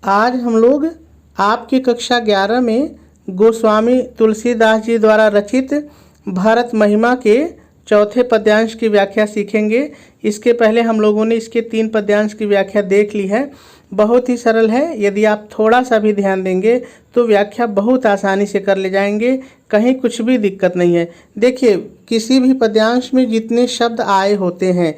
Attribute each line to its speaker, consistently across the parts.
Speaker 1: आज हम लोग आपकी कक्षा 11 में गोस्वामी तुलसीदास जी द्वारा रचित भरत महिमा के चौथे पद्यांश की व्याख्या सीखेंगे। इसके पहले हम लोगों ने इसके 3 पद्यांश की व्याख्या देख ली है। बहुत ही सरल है, यदि आप थोड़ा सा भी ध्यान देंगे तो व्याख्या बहुत आसानी से कर ले जाएंगे, कहीं कुछ भी दिक्कत नहीं है। देखिए, किसी भी पद्यांश में जितने शब्द आए होते हैं,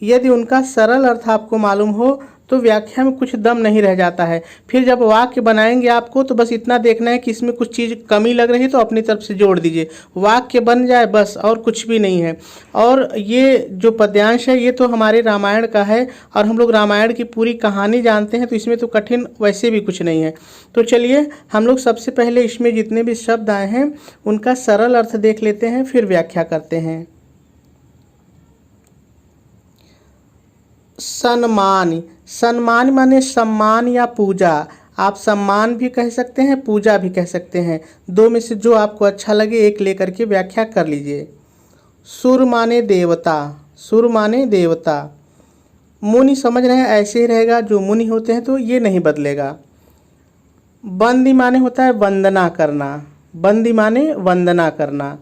Speaker 1: यदि उनका सरल अर्थ आपको मालूम हो तो व्याख्या में कुछ दम नहीं रह जाता है। फिर जब वाक्य बनाएंगे आपको तो बस इतना देखना है कि इसमें कुछ चीज़ कमी लग रही है तो अपनी तरफ से जोड़ दीजिए, वाक्य बन जाए बस, और कुछ भी नहीं है। और ये जो पद्यांश है ये तो हमारे रामायण का है और हम लोग रामायण की पूरी कहानी जानते हैं, तो इसमें तो कठिन वैसे भी कुछ नहीं है। तो चलिए हम लोग सबसे पहले इसमें जितने भी शब्द आए हैं उनका सरल अर्थ देख लेते हैं, फिर व्याख्या करते हैं। सम्मान, सम्मान माने सम्मान या पूजा। आप सम्मान भी कह सकते हैं, पूजा भी कह सकते हैं, दो में से जो आपको अच्छा लगे एक लेकर के व्याख्या कर लीजिए। सुर माने देवता, सुर माने देवता। मुनि समझ रहे हैं ऐसे ही रहेगा, जो मुनि होते हैं तो ये नहीं बदलेगा। बंदी माने होता है वंदना करना, बंदी माने वंदना करना।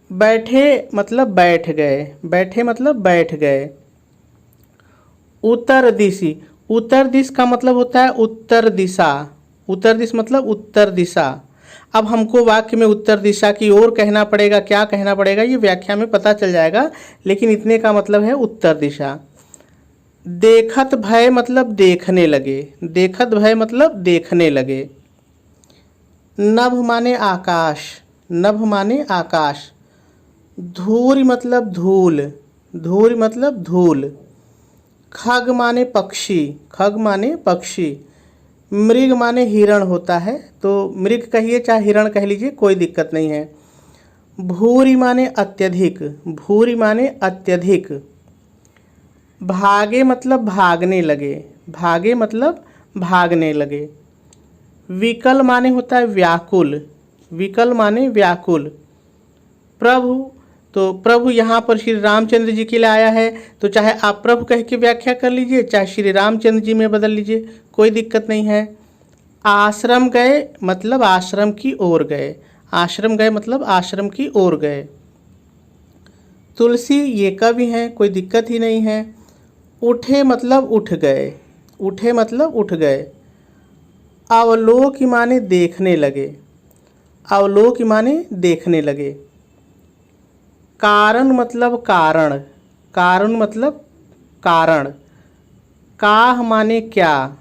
Speaker 1: बैठे मतलब बैठ गए, बैठे मतलब बैठ गए। उत्तर दिशी, उत्तर दिश का मतलब होता है उत्तर दिशा, उत्तर दिश मतलब उत्तर दिशा। अब हमको वाक्य में उत्तर दिशा की ओर कहना पड़ेगा, क्या कहना पड़ेगा ये व्याख्या में पता चल जाएगा, लेकिन इतने का मतलब है उत्तर दिशा। देखत भय मतलब देखने लगे, देखत भय मतलब देखने लगे। नभ माने आकाश, नभ माने आकाश। धूरी मतलब धूल, धूरी मतलब धूल। खग माने पक्षी, खग माने पक्षी। मृग माने हिरण होता है, तो मृग कहिए चाहे हिरण कह लीजिए, कोई दिक्कत नहीं है। भूरी माने अत्यधिक, भूरी माने अत्यधिक। भागे मतलब भागने लगे, भागे मतलब भागने लगे। विकल माने होता है व्याकुल, विकल माने व्याकुल। प्रभु, तो प्रभु यहाँ पर श्री रामचंद्र जी के लिए आया है, तो चाहे आप प्रभु कह के व्याख्या कर लीजिए, चाहे श्री रामचंद्र जी में बदल लीजिए, कोई दिक्कत नहीं है। आश्रम गए मतलब आश्रम की ओर गए, आश्रम गए मतलब आश्रम की ओर गए। तुलसी ये कवि हैं, कोई दिक्कत ही नहीं है। उठे मतलब उठ गए, उठे मतलब उठ गए। अवलोक माने देखने लगे, अवलोक माने देखने लगे। कारण मतलब कारण, कारण मतलब कारण। काह माने क्या,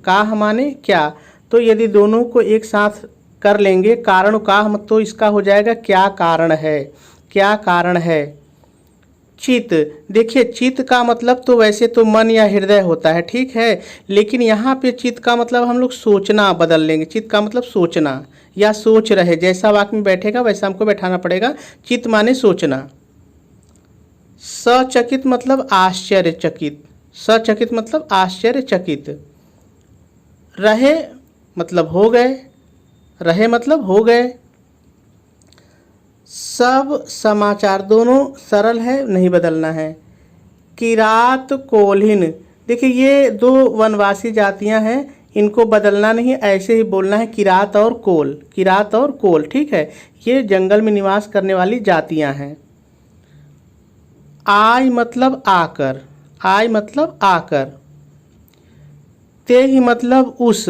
Speaker 1: काह माने क्या। तो यदि दोनों को एक साथ कर लेंगे कारण काह मत, तो इसका हो जाएगा क्या कारण है, क्या कारण है। चित, देखिए चित का मतलब तो वैसे तो मन या हृदय होता है, ठीक है, लेकिन यहाँ पे चित का मतलब हम लोग सोचना बदल लेंगे। चित का मतलब सोचना या सोच रहे, जैसा वाक्य में बैठेगा वैसा हमको बैठाना पड़ेगा। चित माने सोचना। सचकित मतलब आश्चर्यचकित, सचकित मतलब आश्चर्यचकित। रहे मतलब हो गए, रहे मतलब हो गए। सब समाचार, दोनों सरल है, नहीं बदलना है। किरात कोल्हिन, देखिए ये 2 वनवासी जातियां हैं, इनको बदलना नहीं, ऐसे ही बोलना है किरात और कोल, किरात और कोल, ठीक है, ये जंगल में निवास करने वाली जातियां हैं। आय मतलब आकर, आय मतलब आकर। ते ही मतलब उस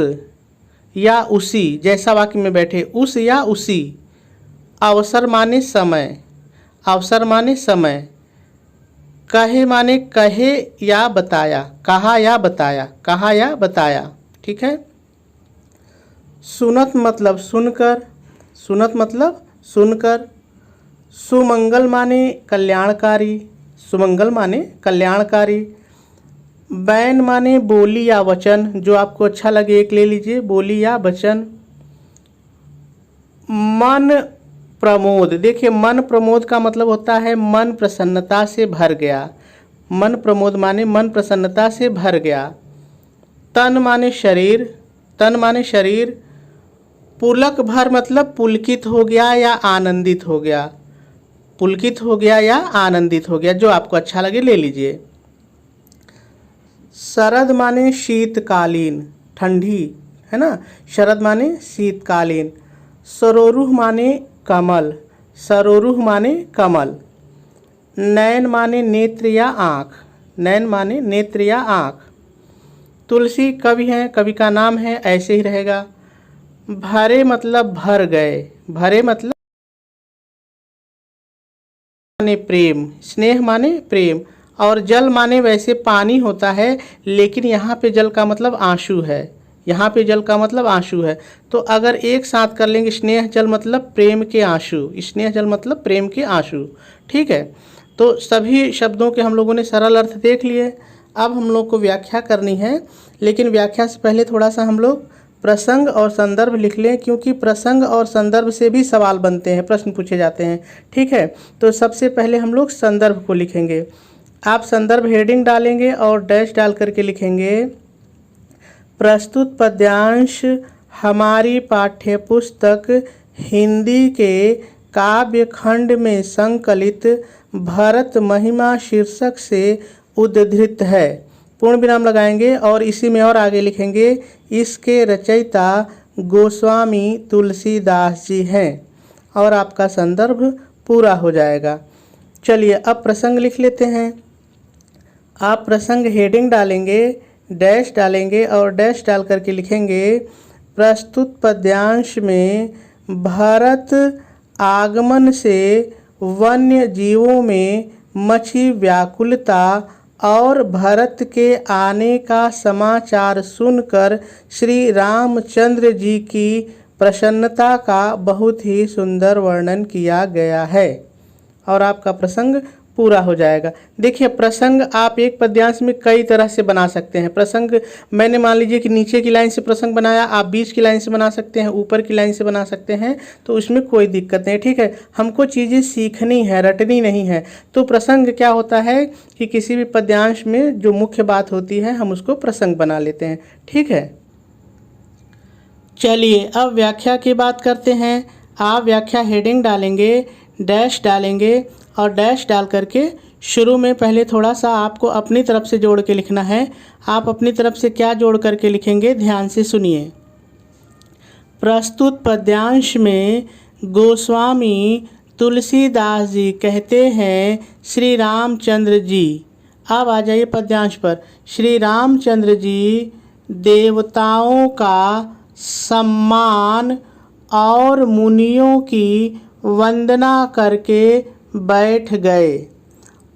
Speaker 1: या उसी, जैसा वाक्य में बैठे, उस या उसी। अवसर माने समय, अवसर माने समय। कहे माने कहे या बताया, कहा या बताया, कहा या बताया, ठीक है। सुनत मतलब सुनकर, सुनत मतलब सुनकर। सुमंगल माने कल्याणकारी, सुमंगल माने कल्याणकारी। बैन माने बोली या वचन, जो आपको अच्छा लगे एक ले लीजिए, बोली या वचन। मन प्रमोद, देखिए मन प्रमोद का मतलब होता है मन प्रसन्नता से भर गया, मन प्रमोद माने मन प्रसन्नता से भर गया। तन माने शरीर, तन माने शरीर। पुलक भर मतलब पुलकित हो गया या आनंदित हो गया, पुलकित हो गया या आनंदित हो गया, जो आपको अच्छा लगे ले लीजिए। शरद माने शीतकालीन, ठंडी, है ना। शरद माने शीतकालीन। सरोरुह माने कमल, सरोरुह माने कमल। नयन माने नेत्र या आँख, नयन माने नेत्र या आँख। तुलसी कवि हैं, कवि का नाम है, ऐसे ही रहेगा। भरे मतलब भर गए, भरे मतलब माने प्रेम, स्नेह माने प्रेम। और जल माने वैसे पानी होता है, लेकिन यहाँ पे जल का मतलब आंसू है, यहाँ पे जल का मतलब आंसू है। तो अगर एक साथ कर लेंगे, स्नेह जल मतलब प्रेम के आंसू, स्नेह जल मतलब प्रेम के आंसू। ठीक है, तो सभी शब्दों के हम लोगों ने सरल अर्थ देख लिए। अब हम लोग को व्याख्या करनी है, लेकिन व्याख्या से पहले थोड़ा सा हम लोग प्रसंग और संदर्भ लिख लें, क्योंकि प्रसंग और संदर्भ से भी सवाल बनते हैं, प्रश्न पूछे जाते हैं। ठीक है, तो सबसे पहले हम लोग संदर्भ को लिखेंगे। आप संदर्भ हेडिंग डालेंगे और डैश डाल करके लिखेंगे, प्रस्तुत पद्यांश हमारी पाठ्यपुस्तक हिंदी के काव्य खंड में संकलित भरत महिमा शीर्षक से उद्धृत है। पूर्ण विराम लगाएंगे और इसी में और आगे लिखेंगे, इसके रचयिता गोस्वामी तुलसीदास जी हैं, और आपका संदर्भ पूरा हो जाएगा। चलिए अब प्रसंग लिख लेते हैं। आप प्रसंग हेडिंग डालेंगे, डैश डालेंगे और डैश डाल करके लिखेंगे, प्रस्तुत पद्यांश में भरत आगमन से वन्य जीवों में मची व्याकुलता और भरत के आने का समाचार सुनकर श्री रामचंद्र जी की प्रसन्नता का बहुत ही सुंदर वर्णन किया गया है, और आपका प्रसंग पूरा हो जाएगा। देखिए, प्रसंग आप एक पद्यांश में कई तरह से बना सकते हैं। प्रसंग मैंने मान लीजिए कि नीचे की लाइन से प्रसंग बनाया, आप बीच की लाइन से बना सकते हैं, ऊपर की लाइन से बना सकते हैं, तो उसमें कोई दिक्कत नहीं। ठीक है, हमको चीज़ें सीखनी है, रटनी नहीं है। तो प्रसंग क्या होता है कि किसी भी पद्यांश में जो मुख्य बात होती है हम उसको प्रसंग बना लेते हैं। ठीक है, चलिए अब व्याख्या की बात करते हैं। आप व्याख्या हेडिंग डालेंगे, डैश डालेंगे और डैश डाल करके शुरू में पहले थोड़ा सा आपको अपनी तरफ से जोड़ के लिखना है। आप अपनी तरफ से क्या जोड़ करके लिखेंगे, ध्यान से सुनिए। प्रस्तुत पद्यांश में गोस्वामी तुलसीदास जी कहते हैं श्री रामचंद्र जी। अब आ जाइए पद्यांश पर। श्री रामचंद्र जी देवताओं का सम्मान और मुनियों की वंदना करके बैठ गए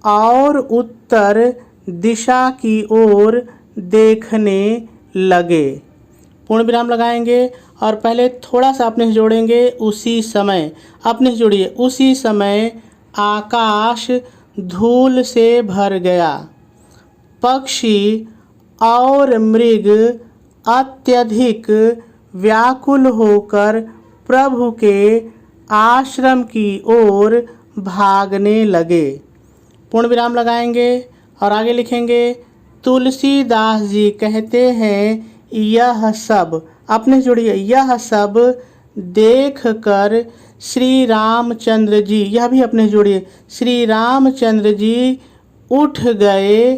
Speaker 1: और उत्तर दिशा की ओर देखने लगे। पूर्ण विराम लगाएंगे और पहले थोड़ा सा अपने से जोड़ेंगे, उसी समय। अपने से जोड़िए, उसी समय आकाश धूल से भर गया, पक्षी और मृग अत्यधिक व्याकुल होकर प्रभु के आश्रम की ओर भागने लगे। पूर्ण विराम लगाएंगे और आगे लिखेंगे, तुलसीदास जी कहते हैं यह सब, अपने जुड़िए, यह सब देख कर श्री रामचंद्र जी, यह भी अपने जुड़िए, श्री रामचंद्र जी उठ गए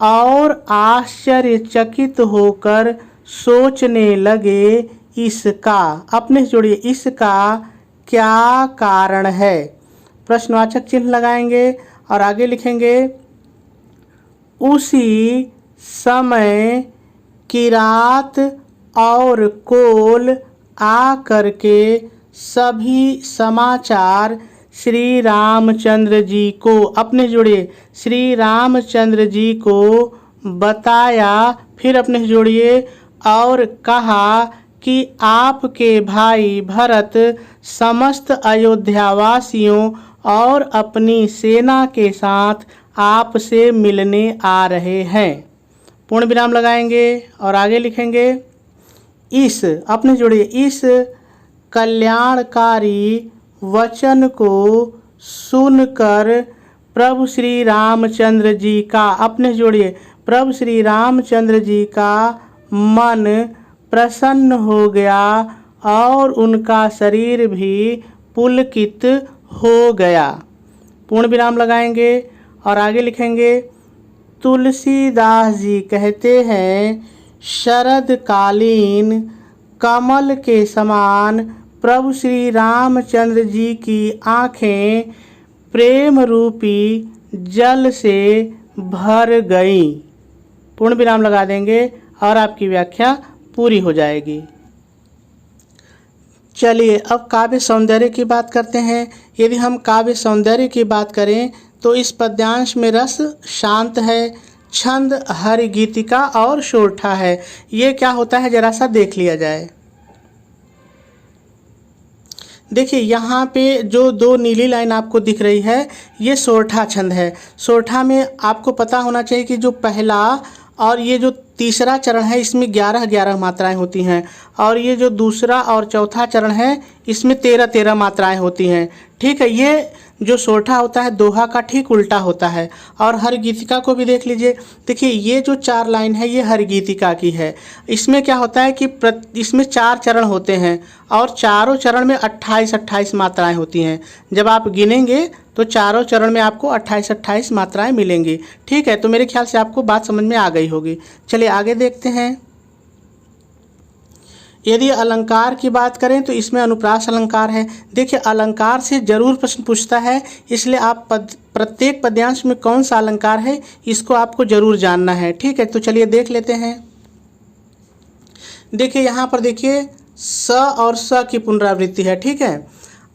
Speaker 1: और आश्चर्यचकित होकर सोचने लगे, इसका, अपने जुड़िए, इसका क्या कारण है। प्रश्नवाचक चिन्ह लगाएंगे और आगे लिखेंगे, उसी समय किरात और कोल आ करके सभी समाचार श्री रामचंद्र जी को, अपने जोड़िए, श्री रामचंद्र जी को बताया। फिर अपने जोड़िए और कहा कि आपके भाई भरत समस्त अयोध्यावासियों और अपनी सेना के साथ आपसे मिलने आ रहे हैं। पूर्ण विराम लगाएंगे और आगे लिखेंगे, इस, अपने जोड़िए, इस कल्याणकारी वचन को सुनकर प्रभु श्री रामचंद्र जी का, अपने जोड़िए, प्रभु श्री रामचंद्र जी का मन प्रसन्न हो गया और उनका शरीर भी पुलकित हो गया। पूर्ण विराम लगाएंगे और आगे लिखेंगे, तुलसीदास जी कहते हैं, शरदकालीन कमल के समान प्रभु श्री रामचंद्र जी की आँखें प्रेम रूपी जल से भर गई। पूर्ण विराम लगा देंगे और आपकी व्याख्या पूरी हो जाएगी। चलिए अब काव्य सौंदर्य की बात करते हैं। यदि हम काव्य सौंदर्य की बात करें तो इस पद्यांश में रस शांत है, छंद हरि गीतिका और सोरठा है। ये क्या होता है जरा सा देख लिया जाए। देखिए यहाँ पे जो दो नीली लाइन आपको दिख रही है ये सोरठा छंद है। सोरठा में आपको पता होना चाहिए कि जो पहला और ये जो तीसरा चरण है इसमें 11-11 मात्राएं होती हैं और ये जो दूसरा और चौथा चरण है इसमें 13-13 मात्राएं होती हैं। ठीक है, ये जो सोरठा होता है दोहा का ठीक उल्टा होता है। और हर गीतिका को भी देख लीजिए। देखिए ये जो 4 लाइन है ये हर गीतिका की है। इसमें क्या होता है कि इसमें 4 चरण होते हैं और चारों चरण में 28-28 मात्राएं होती हैं। जब आप गिनेंगे तो चारों चरण में आपको 28-28 मात्राएं मिलेंगी। ठीक है, तो मेरे ख्याल से आपको बात समझ में आ गई होगी। चलिए आगे देखते हैं। यदि अलंकार की बात करें तो इसमें अनुप्रास अलंकार है। देखिए अलंकार से जरूर प्रश्न पूछता है, इसलिए आप प्रत्येक पद्यांश में कौन सा अलंकार है इसको आपको जरूर जानना है। ठीक है, तो चलिए देख लेते हैं। देखिए यहाँ पर देखिए स और स की पुनरावृत्ति है। ठीक है,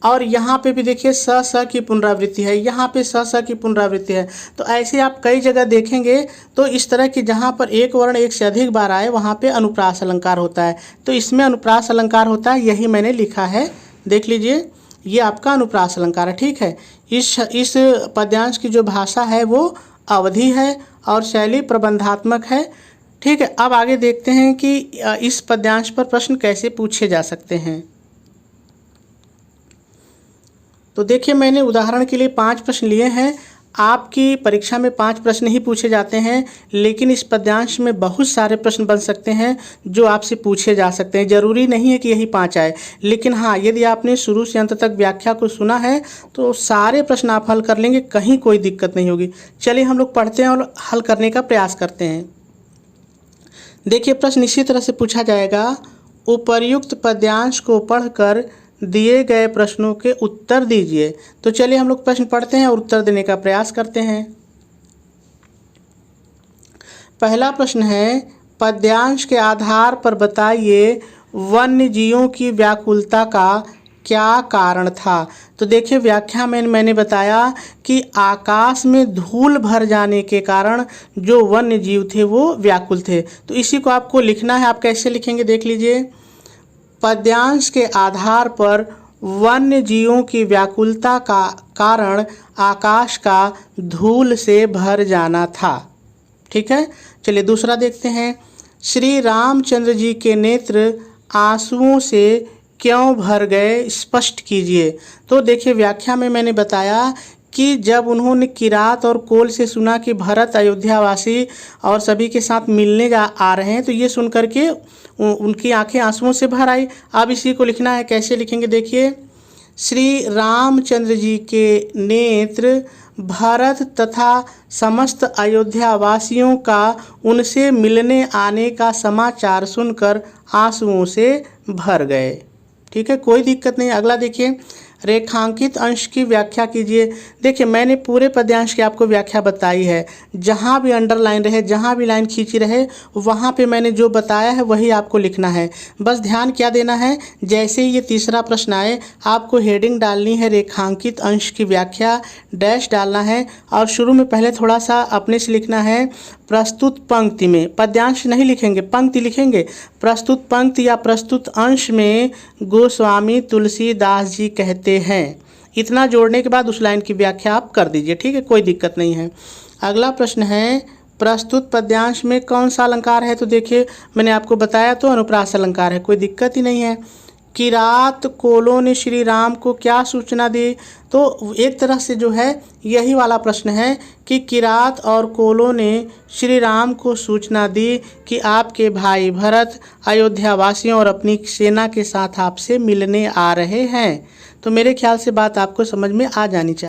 Speaker 1: और यहाँ पे भी देखिए स की पुनरावृत्ति है, यहाँ पे स की पुनरावृत्ति है। तो ऐसे आप कई जगह देखेंगे तो इस तरह की जहाँ पर एक वर्ण एक से अधिक बार आए वहाँ पे अनुप्रास अलंकार होता है। तो इसमें अनुप्रास अलंकार होता है, यही मैंने लिखा है, देख लीजिए ये आपका अनुप्रास अलंकार है। ठीक है, इस पद्यांश की जो भाषा है वो अवधि है और शैली प्रबंधात्मक है। ठीक है, अब आगे देखते हैं कि इस पद्यांश पर प्रश्न कैसे पूछे जा सकते हैं। तो देखिए मैंने उदाहरण के लिए 5 प्रश्न लिए हैं। आपकी परीक्षा में 5 प्रश्न ही पूछे जाते हैं, लेकिन इस पद्यांश में बहुत सारे प्रश्न बन सकते हैं जो आपसे पूछे जा सकते हैं। ज़रूरी नहीं है कि यही 5 आए, लेकिन हाँ यदि आपने शुरू से अंत तक व्याख्या को सुना है तो सारे प्रश्न आप हल कर लेंगे, कहीं कोई दिक्कत नहीं होगी। चलिए हम लोग पढ़ते हैं और हल करने का प्रयास करते हैं। देखिए प्रश्न इसी तरह से पूछा जाएगा, उपर्युक्त पद्यांश को पढ़कर दिए गए प्रश्नों के उत्तर दीजिए। तो चलिए हम लोग प्रश्न पढ़ते हैं और उत्तर देने का प्रयास करते हैं। पहला प्रश्न है, पद्यांश के आधार पर बताइए वन्य जीवों की व्याकुलता का क्या कारण था। तो देखिए व्याख्या में मैंने बताया कि आकाश में धूल भर जाने के कारण जो वन्य जीव थे वो व्याकुल थे। तो इसी को आपको लिखना है। आप कैसे लिखेंगे देख लीजिए। पद्यांश के आधार पर वन्य जीवों की व्याकुलता का कारण आकाश का धूल से भर जाना था। ठीक है, चलिए दूसरा देखते हैं। श्री रामचंद्र जी के नेत्र आंसुओं से क्यों भर गए, स्पष्ट कीजिए। तो देखिए व्याख्या में मैंने बताया कि जब उन्होंने किरात और कोल से सुना कि भरत अयोध्यावासी और सभी के साथ मिलने आ रहे हैं तो ये सुन करके उनकी आंखें आंसुओं से भर आई। अब इसी को लिखना है, कैसे लिखेंगे देखिए। श्री रामचंद्र जी के नेत्र भरत तथा समस्त अयोध्यावासियों का उनसे मिलने आने का समाचार सुनकर आंसुओं से भर गए। ठीक है, कोई दिक्कत नहीं। अगला देखिए, रेखांकित अंश की व्याख्या कीजिए। देखिए मैंने पूरे पद्यांश की आपको व्याख्या बताई है। जहाँ भी अंडरलाइन रहे, जहाँ भी लाइन खींची रहे, वहाँ पे मैंने जो बताया है वही आपको लिखना है। बस ध्यान क्या देना है, जैसे ही ये तीसरा प्रश्न आए आपको हेडिंग डालनी है रेखांकित अंश की व्याख्या, डैश डालना है और शुरू में पहले थोड़ा सा अपने से लिखना है प्रस्तुत पंक्ति में। पद्यांश नहीं लिखेंगे, पंक्ति लिखेंगे। प्रस्तुत पंक्ति या प्रस्तुत अंश में गोस्वामी तुलसीदास जी कहते हैं। इतना जोड़ने के बाद उस लाइन की व्याख्या आप कर दीजिए। ठीक है, कोई दिक्कत नहीं है। अगला प्रश्न है, प्रस्तुत पद्यांश में कौन सा अलंकार है। तो देखिए मैंने आपको बताया तो अनुप्रास अलंकार है, कोई दिक्कत ही नहीं है। किरात कोलों ने श्री राम को क्या सूचना दी। तो एक तरह से जो है यही वाला प्रश्न है कि किरात और कोलों ने श्री राम को सूचना दी कि आपके भाई भरत अयोध्या वासियों और अपनी सेना के साथ आपसे मिलने आ रहे हैं। तो मेरे ख्याल से बात आपको समझ में आ जानी चाहिए।